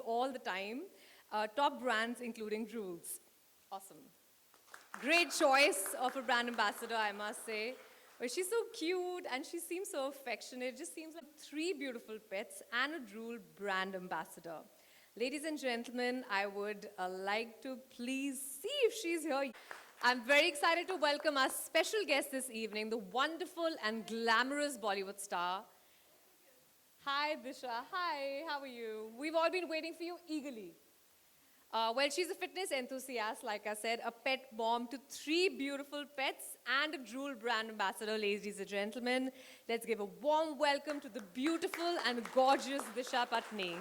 all the time. Top brands including Rules. Awesome. Great choice of a brand ambassador, I must say. But she's so cute and she seems so affectionate. Just seems like three beautiful pets and a Drool brand ambassador. Ladies and gentlemen, I would like to please see if she's here. I'm very excited to welcome our special guest this evening, the wonderful and glamorous Bollywood star. Hi, Disha. Hi, how are you? We've all been waiting for you eagerly. Well, she's a fitness enthusiast, like I said, a pet mom to three beautiful pets and a Drool brand ambassador, ladies and gentlemen. Let's give a warm welcome to the beautiful and gorgeous Disha Patni.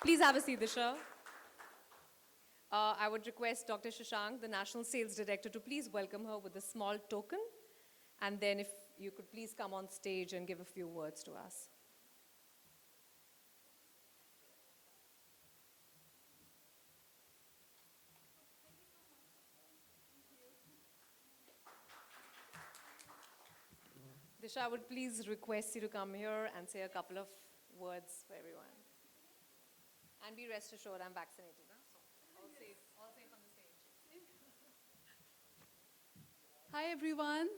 Please have a seat, Disha. I would request Dr. Shashank, the National Sales Director, to please welcome her with a small token. And then if you could please come on stage and give a few words to us. Disha, I would please request you to come here and say a couple of words for everyone. And be rest assured, I'm vaccinated. Huh? So all safe on the stage. Hi everyone.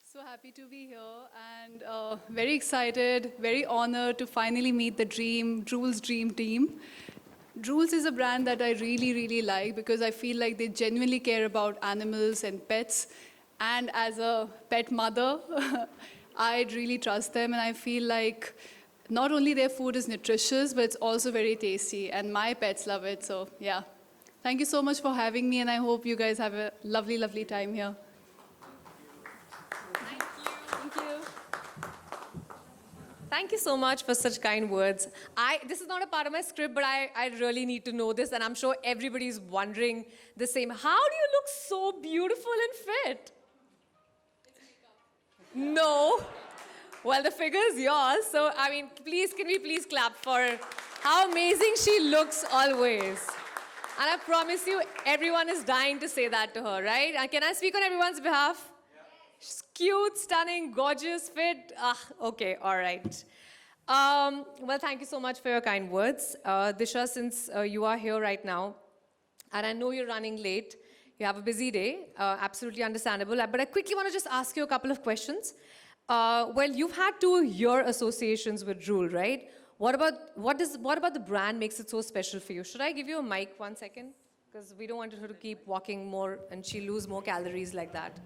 So happy to be here and very excited, very honored to finally meet the Drool's dream team. Drool's is a brand that I really like because I feel like they genuinely care about animals and pets. And as a pet mother, I really trust them and I feel like not only their food is nutritious, but it's also very tasty and my pets love it, so yeah. Thank you so much for having me and I hope you guys have a lovely time here. Thank you. Thank you so much for such kind words. This is not a part of my script, but I really need to know this and I'm sure everybody's wondering the same. How do you look so beautiful and fit? No. Well, the figure is yours. So, I mean, can we please clap for how amazing she looks always. And I promise you, everyone is dying to say that to her, right? And can I speak on everyone's behalf? Yeah. She's cute, stunning, gorgeous, fit. Okay, all right. Well, thank you so much for your kind words. Disha, since you are here right now, and I know you're running late, you have a busy day, absolutely understandable. But I quickly want to just ask you a couple of questions. Well, you've had 2 year associations with Drool, right? What about the brand makes it so special for you? Should I give you a mic 1 second? Because we don't want her to keep walking more and she'll lose more calories like that.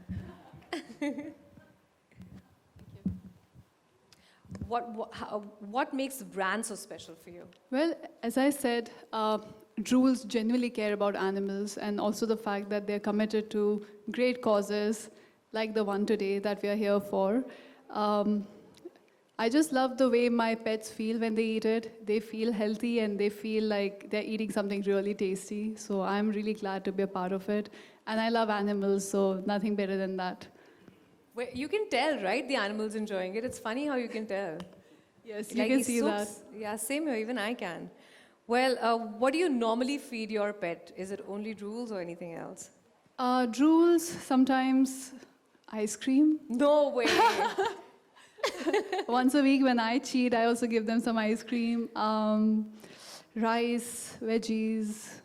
What makes the brand so special for you? Well, as I said, Drool's genuinely care about animals and also the fact that they're committed to great causes like the one today that we are here for. I just love the way my pets feel when they eat it. They feel healthy and they feel like they're eating something really tasty. So I'm really glad to be a part of it. And I love animals, so nothing better than that. Well, you can tell, right? The animals enjoying it. It's funny how you can tell. Yes, you can see that. Yeah, same here. Even I can. Well, what do you normally feed your pet? Is it only Drools or anything else? Drools, sometimes ice cream. No way. Once a week when I cheat, I also give them some ice cream, rice, veggies.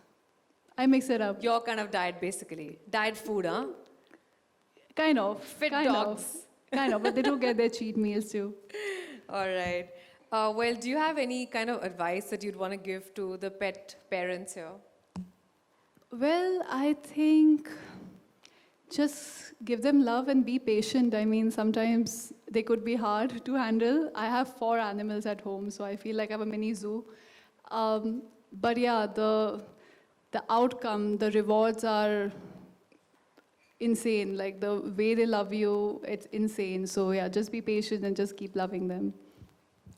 I mix it up. Your kind of diet, basically. Diet food, huh? Kind of. Fit kind dogs. Of, kind of, but they do get their cheat meals too. All right. Well, do you have any kind of advice that you'd want to give to the pet parents here? Well, I think just give them love and be patient. I mean, sometimes they could be hard to handle. I have 4 animals at home, so I feel like I have a mini zoo. But yeah, the outcome, the rewards are insane. Like the way they love you, it's insane. So yeah, just be patient and just keep loving them.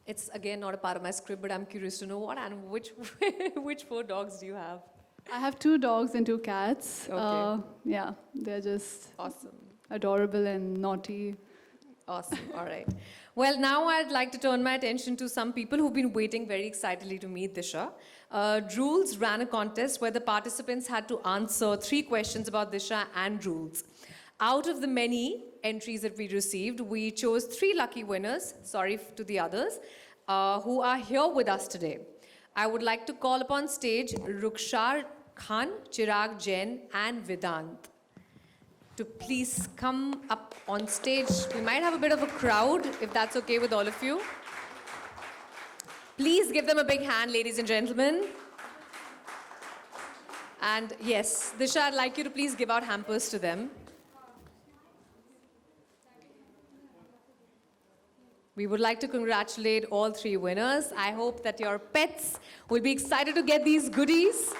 It's again not a part of my script, but I'm curious to know which 4 dogs do you have? I have 2 dogs and 2 cats. Okay. Yeah, they're just Awesome. adorable and naughty. Awesome. All right. Well, now I'd like to turn my attention to some people who've been waiting very excitedly to meet Disha. Drools ran a contest where the participants had to answer 3 questions about Disha and Drools. Out of the many entries that we received, we chose 3 lucky winners. Sorry to the others. who are here with us today. I would like to call upon stage Rukshar Khan, Chirag Jain, and Vedant to please come up on stage. We might have a bit of a crowd, if that's okay with all of you. Please give them a big hand, ladies and gentlemen. And yes, Disha, I'd like you to please give out hampers to them. We would like to congratulate all three winners. I hope that your pets will be excited to get these goodies.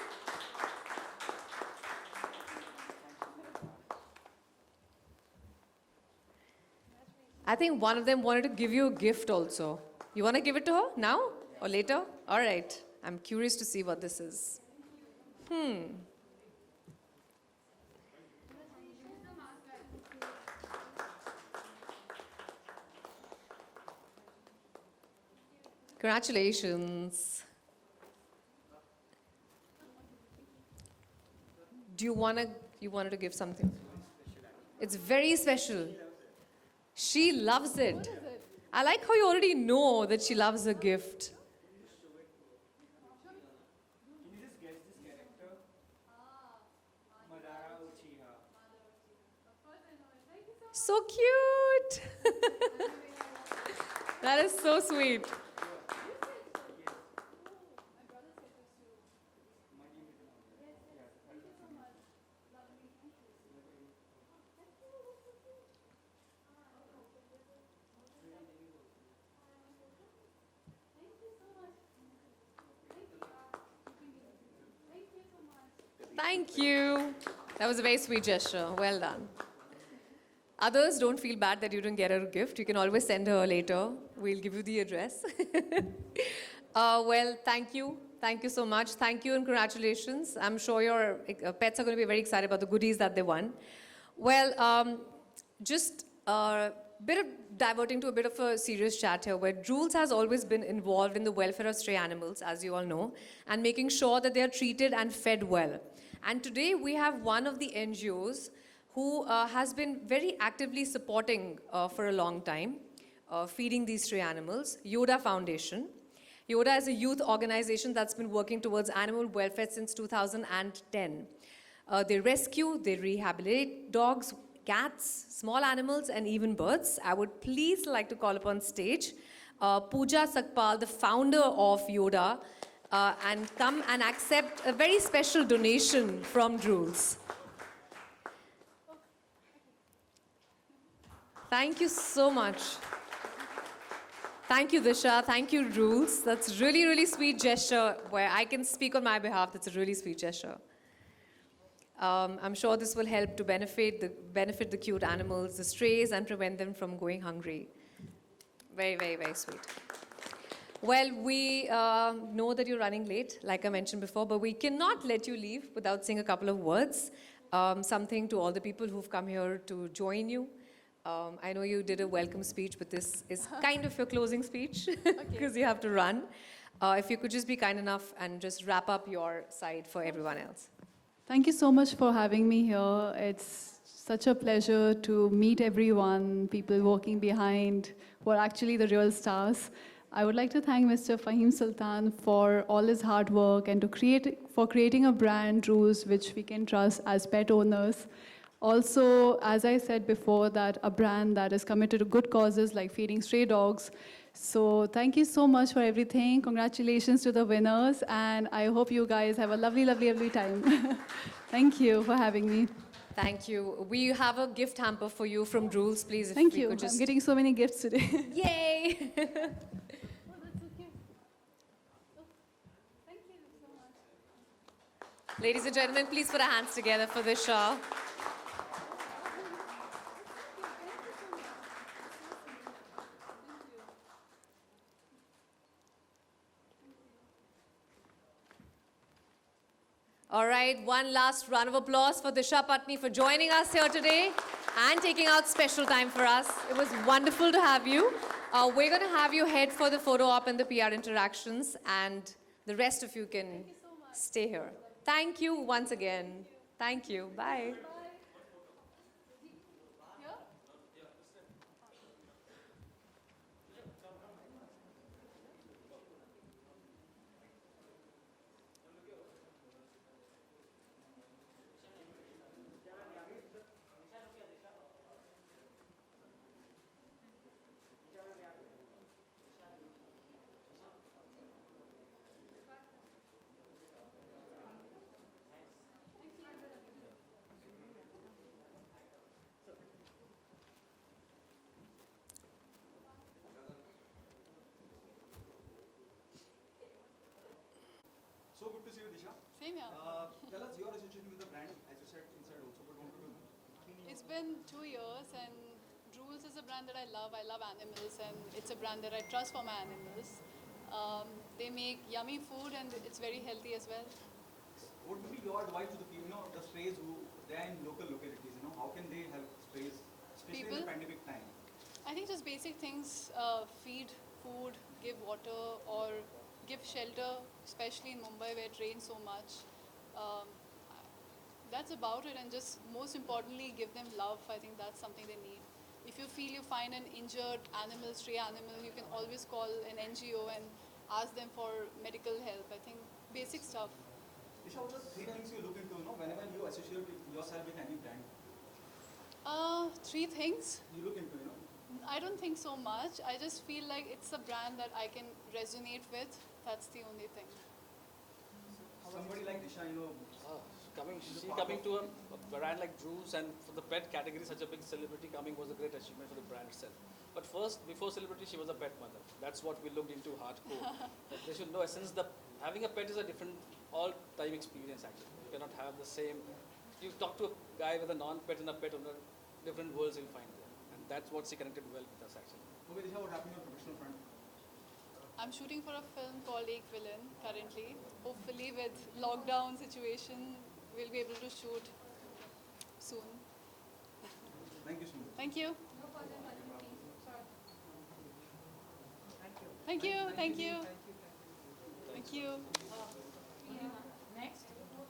I think one of them wanted to give you a gift also. You want to give it to her now or later? All right. I'm curious to see what this is. Congratulations. You wanted to give something? It's very special. She loves it. I like how you already know that she loves a gift. Can you just guess this character? Madara Uchiha. So cute. That is so sweet. Thank you. That was a very sweet gesture. Well done. Others, don't feel bad that you didn't get her a gift. You can always send her later. We'll give you the address. Well, thank you. Thank you so much. Thank you and congratulations. I'm sure your pets are going to be very excited about the goodies that they won. Well, just a bit of diverting to a bit of a serious chat here, where Drools has always been involved in the welfare of stray animals, as you all know, and making sure that they are treated and fed well. And today we have one of the NGOs who has been very actively supporting for a long time, feeding these stray animals, Yoda Foundation. Yoda is a youth organization that's been working towards animal welfare since 2010. They rescue, they rehabilitate dogs, cats, small animals, and even birds. I would please like to call upon stage Pooja Sakpal, the founder of Yoda, and come and accept a very special donation from Drools. Thank you so much. Thank you, Disha. Thank you, Drools. That's really, really sweet gesture where I can speak on my behalf. That's a really sweet gesture. I'm sure this will help to benefit the cute animals, the strays, and prevent them from going hungry. Very, very, very sweet. Well, we know that you're running late, like I mentioned before, but we cannot let you leave without saying a couple of words. Something to all the people who've come here to join you. I know you did a welcome speech, but this is kind of your closing speech because you have to run. If you could just be kind enough and just wrap up your side for everyone else. Thank you so much for having me here. It's such a pleasure to meet everyone, people working behind who are actually the real stars. I would like to thank Mr. Fahim Sultan for all his hard work and for creating a brand, Drools, which we can trust as pet owners. Also, as I said before, that a brand that is committed to good causes like feeding stray dogs. So thank you so much for everything. Congratulations to the winners, and I hope you guys have a lovely, lovely, lovely time. Thank you for having me. Thank you. We have a gift hamper for you from Drools, please. If Thank we you. could just... I'm getting so many gifts today. Yay! Ladies and gentlemen, please put our hands together for this show. All right, one last round of applause for Disha Patni for joining us here today and taking out special time for us. It was wonderful to have you. We're going to have you head for the photo op and the PR interactions, and the rest of you can stay here. Thank you once again. Thank you. Bye. so good to see you, Disha. Same here. Tell us your association with the brand, as you said inside also, but want to know. It's been 2 years, and Drools is a brand that I love. I love animals, and it's a brand that I trust for my animals. They make yummy food, and it's very healthy as well. What would be your advice to the people, the strays who they are in local localities, how can they help strays, especially in People? the pandemic time? I think just basic things, feed, food, give water, or give shelter, especially in Mumbai where it rains so much. Um, that's about it, and just most importantly, give them love. I think that's something they need. If you feel you find an injured animal, stray animal, you can always call an NGO and ask them for medical help. I think basic stuff. Disha, what are the 3 things you look into, whenever you associate yourself with any brand? 3 things. You look into, I don't think so much. I just feel like it's a brand that I can resonate with. That's the only thing. somebody like Disha, Coming to a brand like Drew's, and for the pet category, such a big celebrity coming was a great achievement for the brand itself. But first, before celebrity, she was a pet mother. That's what we looked into hardcore. That they should know, since having a pet is a different all-time experience actually. You cannot have the same. You talk to a guy with a non-pet and a pet owner, different worlds you'll find there, and that's what she connected well with us actually. Okay, Disha, what happened on the professional front? I'm shooting for a film called Ek Villain currently. Hopefully, with lockdown situation, we'll be able to shoot soon. Thank you so much. Thank you. Thank you. Thank you. Thank you.